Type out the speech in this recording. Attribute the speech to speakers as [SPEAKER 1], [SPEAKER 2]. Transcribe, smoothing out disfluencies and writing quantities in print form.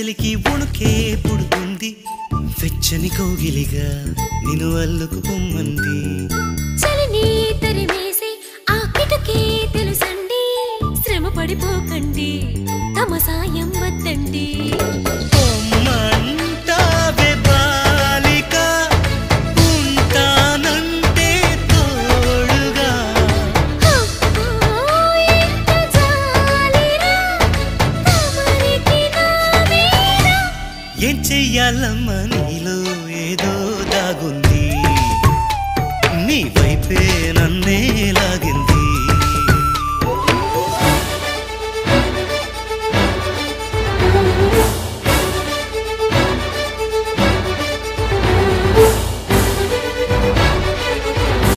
[SPEAKER 1] చలికి వణుకే పుడుతుంది వెచ్చని కౌగిలిగా నిన్ను అల్లుకు పొమ్మంది
[SPEAKER 2] చలిని తరిమేసి ఆ కిటకే తెలుసండి శ్రమ పడిపోకండి తమ సాయం వద్దండి
[SPEAKER 1] ఏం చెయ్యాలమ్మా నీలో ఏదో దాగుంది నీ వైపే నన్నే లాగింది